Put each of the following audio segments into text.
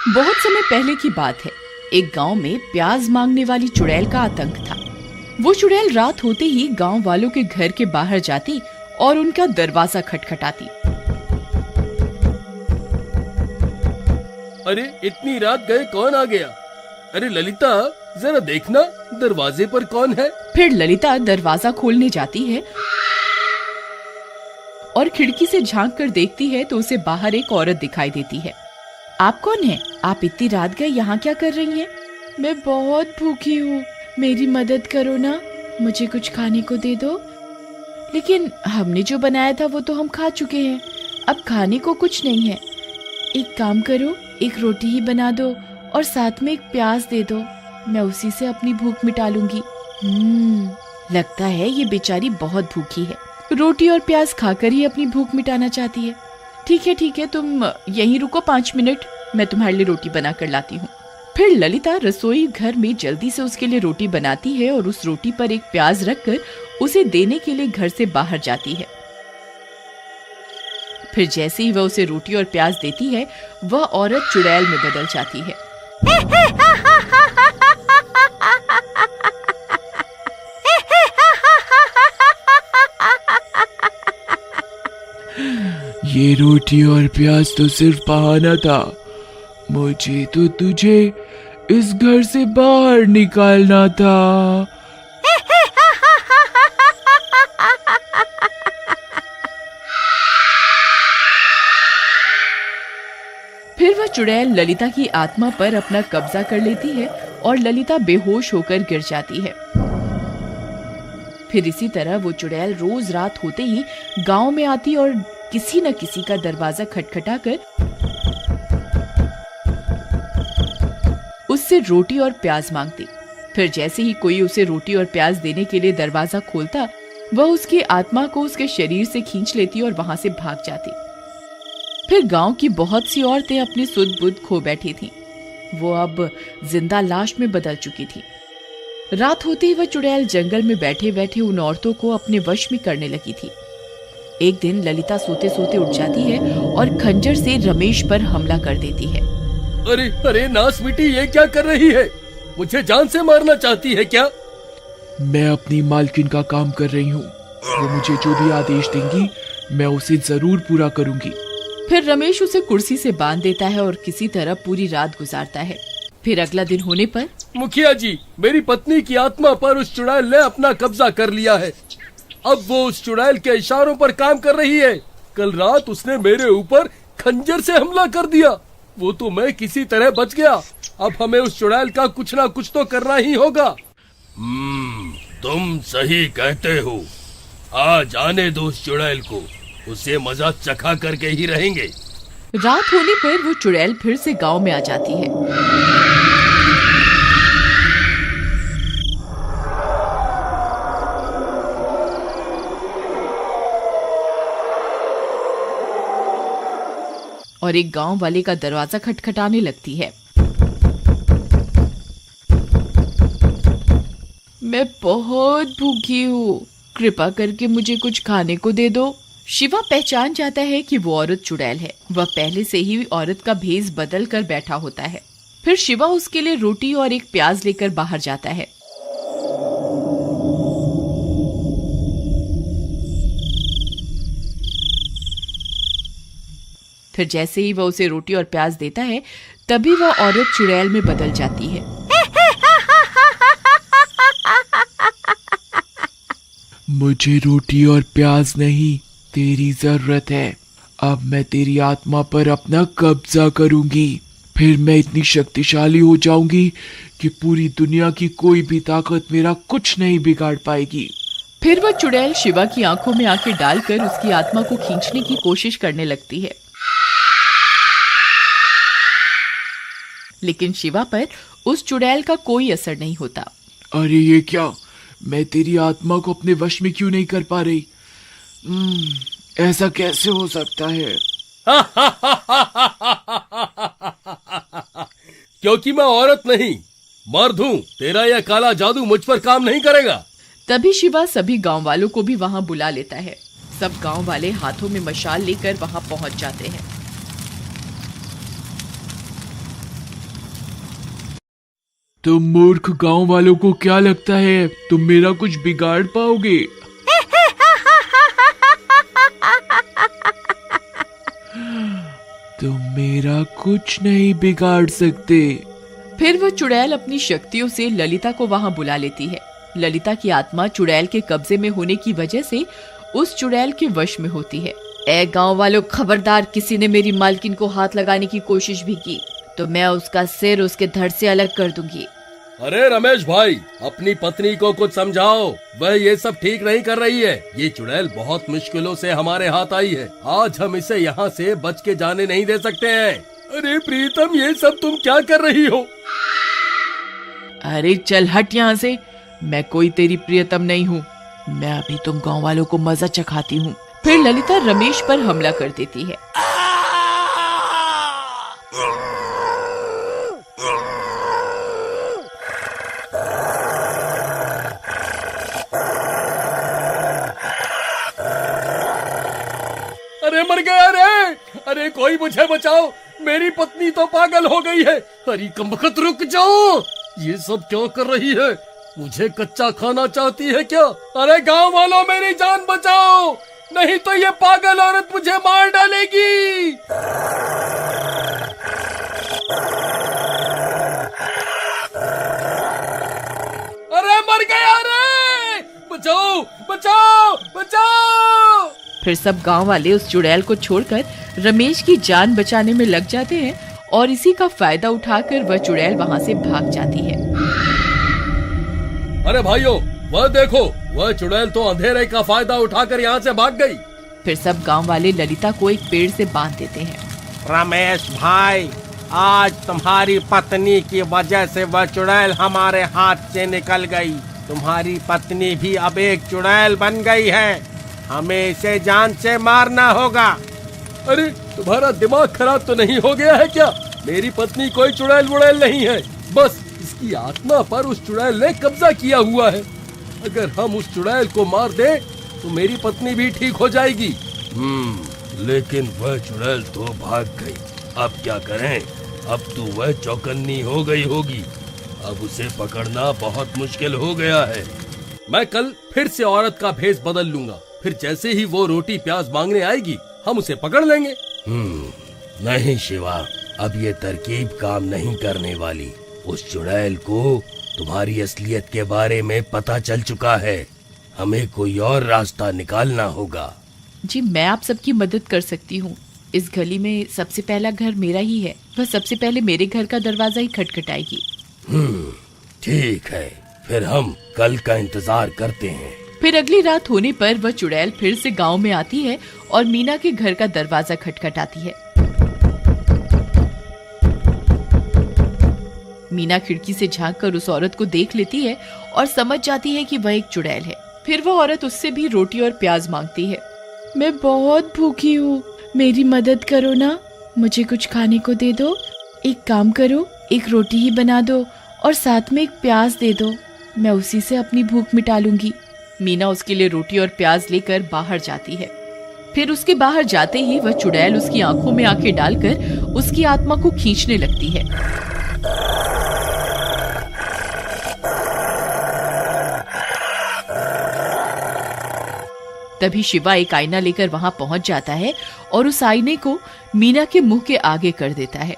बहुत समय पहले की बात है। एक गांव में प्याज मांगने वाली चुड़ैल का आतंक था। वो चुड़ैल रात होते ही गांव वालों के घर के बाहर जाती और उनका दरवाजा खटखटाती। अरे इतनी रात गए कौन आ गया? अरे ललिता, जरा देखना दरवाजे पर कौन है। फिर ललिता दरवाजा खोलने जाती है और खिड़की से झांक कर देखती है तो उसे बाहर एक औरत दिखाई देती है। आप कौन हैं? आप इतनी रात गए यहाँ क्या कर रही हैं? मैं बहुत भूखी हूँ, मेरी मदद करो ना, मुझे कुछ खाने को दे दो। लेकिन हमने जो बनाया था वो तो हम खा चुके हैं, अब खाने को कुछ नहीं है। एक काम करो, एक रोटी ही बना दो और साथ में एक प्याज दे दो, मैं उसी से अपनी भूख मिटा लूंगी। लगता है ये बेचारी बहुत भूखी है, रोटी और प्याज खाकर ही अपनी भूख मिटाना चाहती है। ठीक है, तुम यहीं रुको 5 मिनट, मैं तुम्हारे लिए रोटी बना कर लाती हूँ। फिर ललिता रसोई घर में जल्दी से उसके लिए रोटी बनाती है और उस रोटी पर एक प्याज रखकर उसे देने के लिए घर से बाहर जाती है। फिर जैसे ही वह उसे रोटी और प्याज देती है, वह औरत चुड़ैल में बदल जाती है। ये रोटी और प्याज तो सिर्फ बहाना था, मुझे तो तुझे इस घर से बाहर निकालना था। फिर वह चुड़ैल ललिता की आत्मा पर अपना कब्जा कर लेती है और ललिता बेहोश होकर गिर जाती है। फिर इसी तरह वो चुड़ैल रोज रात होते ही गांव में आती और किसी न किसी का दरवाजा खटखटाकर उससे रोटी और प्याज मांगती। फिर जैसे ही कोई उसे रोटी और प्याज देने के लिए दरवाजा खोलता, वह उसकी आत्मा को उसके शरीर से खींच लेती और वहां से भाग जाती। फिर गांव की बहुत सी औरतें अपनी सुध बुध खो बैठी थीं। वो अब जिंदा लाश में बदल चुकी थी। रात होते ही वह चुड़ैल जंगल में बैठे बैठे उन औरतों को अपने वश में करने लगी थी। एक दिन ललिता सोते सोते उठ जाती है और खंजर से रमेश पर हमला कर देती है। अरे अरे नास मिट्टी, ये क्या कर रही है? मुझे जान से मारना चाहती है क्या? मैं अपनी मालकिन का काम कर रही हूँ, वो मुझे जो भी आदेश देंगी मैं उसे जरूर पूरा करूंगी। फिर रमेश उसे कुर्सी से बांध देता है और किसी तरह पूरी रात गुजारता है। फिर अगला दिन होने पर, मुखिया जी, मेरी पत्नी की आत्मा पर उस चुड़ैल ने अपना कब्जा कर लिया है। अब वो उस चुड़ैल के इशारों पर काम कर रही है। कल रात उसने मेरे ऊपर खंजर से हमला कर दिया, वो तो मैं किसी तरह बच गया। अब हमें उस चुड़ैल का कुछ ना कुछ तो करना ही होगा। तुम सही कहते हो, आज आने दो उस चुड़ैल को, उसे मजा चखा करके ही रहेंगे। रात होने पर वो चुड़ैल फिर से गांव में आ जाती है। और एक गांव वाले का दरवाजा खटखटाने लगती है। मैं बहुत भूखी हूँ, कृपा करके मुझे कुछ खाने को दे दो। शिवा पहचान जाता है कि वो औरत चुड़ैल है। वह पहले से ही औरत का भेष बदल कर बैठा होता है। फिर शिवा उसके लिए रोटी और एक प्याज लेकर बाहर जाता है। फिर जैसे ही वह उसे रोटी और प्याज देता है, तभी वह औरत चुड़ैल में बदल जाती है। मुझे रोटी और प्याज नहीं, तेरी जरूरत है। अब मैं तेरी आत्मा पर अपना कब्जा करूंगी, फिर मैं इतनी शक्तिशाली हो जाऊंगी कि पूरी दुनिया की कोई भी ताकत मेरा कुछ नहीं बिगाड़ पाएगी। फिर वह चुड़ैल शिवा की आंखों में आंखें डालकर उसकी आत्मा को खींचने की कोशिश करने लगती है, लेकिन शिवा पर उस चुड़ैल का कोई असर नहीं होता। अरे ये क्या, मैं तेरी आत्मा को अपने वश में क्यों नहीं कर पा रही? ऐसा कैसे हो सकता है? क्योंकि मैं औरत नहीं, मर्द हूँ। तेरा यह काला जादू मुझ पर काम नहीं करेगा। तभी शिवा सभी गांव वालों को भी वहां बुला लेता है। सब गांव वाले हाथों में मशाल लेकर वहां पहुंच जाते हैं। तुम मूर्ख गांव वालों को क्या लगता है तुम मेरा कुछ बिगाड़ पाओगे? तुम मेरा कुछ नहीं बिगाड़ सकते। फिर वह चुड़ैल अपनी शक्तियों से ललिता को वहां बुला लेती है। ललिता की आत्मा चुड़ैल के कब्जे में होने की वजह से उस चुड़ैल के वश में होती है। ए गांव वालों, खबरदार, किसी ने मेरी मालकिन को हाथ लगाने की कोशिश भी की तो मैं उसका सिर उसके धड़ से अलग कर दूंगी। अरे रमेश भाई, अपनी पत्नी को कुछ समझाओ, वह ये सब ठीक नहीं कर रही है। ये चुड़ैल बहुत मुश्किलों से हमारे हाथ आई है, आज हम इसे यहाँ से बच के जाने नहीं दे सकते हैं। अरे प्रीतम, ये सब तुम क्या कर रही हो? अरे चल हट यहाँ से, मैं कोई तेरी प्रियतम नहीं हूँ। मैं अभी तुम गांव वालों को मजा चखाती हूँ। फिर ललिता रमेश पर हमला कर देती है। अरे मर गया रे! अरे कोई मुझे बचाओ, मेरी पत्नी तो पागल हो गई है। अरे कमबख्त, रुक जाओ, ये सब क्या कर रही है? मुझे कच्चा खाना चाहती है क्या? अरे गांव वालों, मेरी जान बचाओ, नहीं तो ये पागल औरत मुझे मार डालेगी। अरे मर गया रे! बचाओ बचाओ बचाओ! फिर सब गांव वाले उस चुड़ैल को छोड़कर रमेश की जान बचाने में लग जाते हैं और इसी का फायदा उठाकर वह चुड़ैल वहां से भाग जाती है। अरे भाइयों, वह देखो, वह चुड़ैल तो अंधेरे का फायदा उठाकर यहाँ से भाग गई। फिर सब गांव वाले ललिता को एक पेड़ से बांध देते हैं। रमेश भाई, आज तुम्हारी पत्नी की वजह से वह चुड़ैल हमारे हाथ से निकल गई। तुम्हारी पत्नी भी अब एक चुड़ैल बन गई है, हमें इसे जान से मारना होगा। अरे तुम्हारा दिमाग खराब तो नहीं हो गया है क्या? मेरी पत्नी कोई चुड़ैल वुड़ैल नहीं है, बस इसकी आत्मा पर उस चुड़ैल ने कब्जा किया हुआ है। अगर हम उस चुड़ैल को मार दे तो मेरी पत्नी भी ठीक हो जाएगी। लेकिन वह चुड़ैल तो भाग गई, अब क्या करें? अब तो वह चौकन्नी हो गई होगी, अब उसे पकड़ना बहुत मुश्किल हो गया है। मैं कल फिर से औरत का भेष बदल लूंगा, फिर जैसे ही वो रोटी प्याज मांगने आएगी हम उसे पकड़ लेंगे। नहीं शिवा, अब ये तरकीब काम नहीं करने वाली। उस चुड़ैल को तुम्हारी असलियत के बारे में पता चल चुका है, हमें कोई और रास्ता निकालना होगा। जी, मैं आप सबकी मदद कर सकती हूँ। इस गली में सबसे पहला घर मेरा ही है, वह सबसे पहले मेरे घर का दरवाजा ही खटखटाएगी। ठीक है, फिर हम कल का इंतजार करते हैं। फिर अगली रात होने पर वह चुड़ैल फिर से गांव में आती है और मीना के घर का दरवाजा खटखटाती है। मीना खिड़की से झांककर उस औरत को देख लेती है और समझ जाती है कि वह एक चुड़ैल है। फिर वह औरत उससे भी रोटी और प्याज मांगती है। मैं बहुत भूखी हूँ, मेरी मदद करो ना, मुझे कुछ खाने को दे दो। एक काम करो, एक रोटी ही बना दो और साथ में एक प्याज दे दो, मैं उसी से अपनी भूख मिटा लूंगी। मीना उसके लिए रोटी और प्याज लेकर बाहर जाती है। फिर उसके बाहर जाते ही वह चुड़ैल उसकी आंखों में आंखें डालकर उसकी आत्मा को खींचने लगती है। तभी शिवा एक आईना लेकर वहां पहुंच जाता है और उस आईने को मीना के मुंह के आगे कर देता है।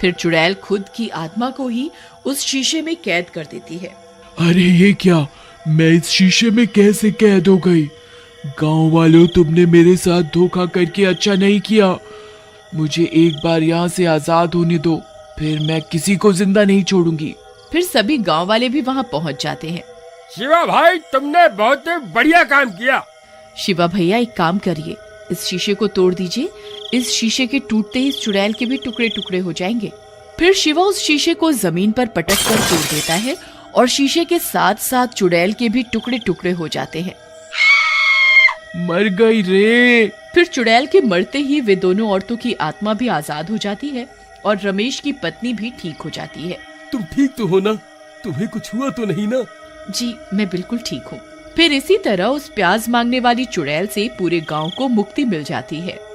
फिर चुड़ैल खुद की आत्मा को ही उस शीशे में कैद कर देती है। अरे ये क्या, मैं इस शीशे में कैसे कैद हो गई? गांव वालों, तुमने मेरे साथ धोखा करके अच्छा नहीं किया। मुझे एक बार यहाँ से आजाद होने दो, फिर मैं किसी को जिंदा नहीं छोड़ूंगी। फिर सभी गांव वाले भी वहाँ पहुँच जाते हैं। शिवा भाई, तुमने बहुत बढ़िया काम किया। शिवा भैया, एक काम करिए, इस शीशे को तोड़ दीजिए। इस शीशे के टूटते ही इस चुड़ैल के भी टुकड़े टुकड़े हो जाएंगे। फिर शिवा उस शीशे को जमीन पर पटक कर तोड़ देता है और शीशे के साथ साथ चुड़ैल के भी टुकड़े टुकड़े हो जाते हैं। मर गई रे। फिर चुड़ैल के मरते ही वे दोनों औरतों की आत्मा भी आजाद हो जाती है और रमेश की पत्नी भी ठीक हो जाती है। तुम ठीक तो हो ना? तुम्हें कुछ हुआ तो नहीं ना? जी, मैं बिल्कुल ठीक हूँ। फिर इसी तरह उस प्याज मांगने वाली चुड़ैल से पूरे गांव को मुक्ति मिल जाती है।